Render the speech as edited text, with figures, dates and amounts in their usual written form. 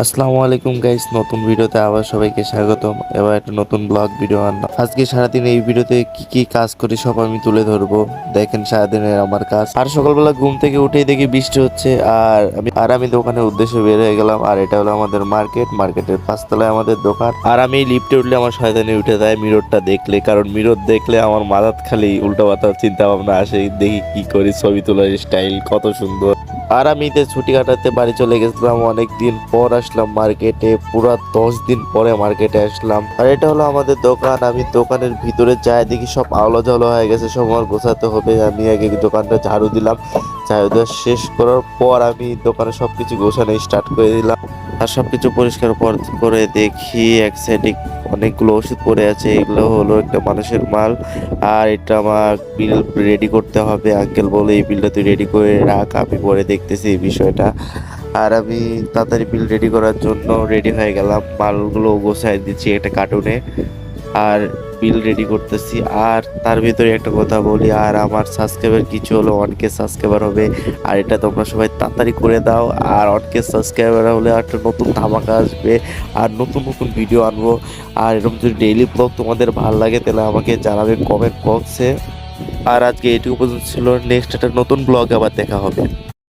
আসসালামু আলাইকুম গাইস, নতুন ভিডিওতে আবার সবাইকে স্বাগতম। এবার একটা নতুন ব্লগ ভিডিও আনলাম। আজকে সারাদিন এই ভিডিওতে কি কি কাজ করি সব আমি তুলে ধরবো। দেখেন সারাদিনের আমার কাজ। আর সকালবেলা ঘুম থেকে উঠেই দেখি বৃষ্টি হচ্ছে, আর আমি দোকানের উদ্দেশ্যে বের হয়ে গেলাম। আর এটা হলো আমাদের মার্কেটের 5 তলায় আমাদের দোকান। আর আমি এই লিফটে উঠলে আমার শয়তানি উঠে যায় মিররটা দেখলে, কারণ মিরর দেখলে আমার মাথাত খালি উল্টো পাল্টা চিন্তা ভাবনা আসে। দেখি কি করি, ছবি তোলার স্টাইল কত সুন্দর। আর আমি ঈদের ছুটি কাটাতে বাড়ি চলে গেছিলাম, অনেক দিন পর আসলাম মার্কেটে, পুরা 10 দিন পরে মার্কেটে আসলাম। আর এটা হলো আমাদের দোকান। আমি দোকানের ভিতরে যাই দেখি সব আলো ঝালো হয়ে গেছে, সব আমার গোছাতে হবে। আমি আগে দোকানটা ঝাড়ু দিলাম, ঝাড়ু দেওয়া শেষ করার পর আমি দোকানে সবকিছু গোছানো স্টার্ট করে দিলাম। আর সবকিছু পরিষ্কার করে দেখি এক সাইডে অনেকগুলো ওষুধ পড়ে আছে, এগুলো হলো একটা মানুষের মাল। আর এটা আমার বিল রেডি করতে হবে। আঙ্কেল বলে এই বিলটা তুই রেডি করে রাখ, আমি পরে দেখতেছি এই বিষয়টা। আর আমি তাড়াতাড়ি বিল রেডি করার জন্য রেডি হয়ে গেলাম, মালগুলো গোছায় দিচ্ছি একটা কার্টুনে আর বিল রেডি করতেছি। আর তার ভিতরে একটা কথা বলি, আর আমার সাবস্ক্রাইবার কিছু হলো 1K সাবস্ক্রাইবার হবে। আর এটা তোমরা সবাই তাড়াতাড়ি করে দাও। আর 1K সাবস্ক্রাইবার হলে একটা নতুন ধামাকা আসবে, আর নতুন নতুন ভিডিও আনবো। আর এরকম যদি ডেইলি ব্লগ তোমাদের ভালো লাগে তাহলে আমাকে জানাবে কমেন্ট বক্সে। আর আজকে এটুকু পর্যন্ত ছিল, নেক্সট একটা নতুন ব্লগ আবার দেখা হবে।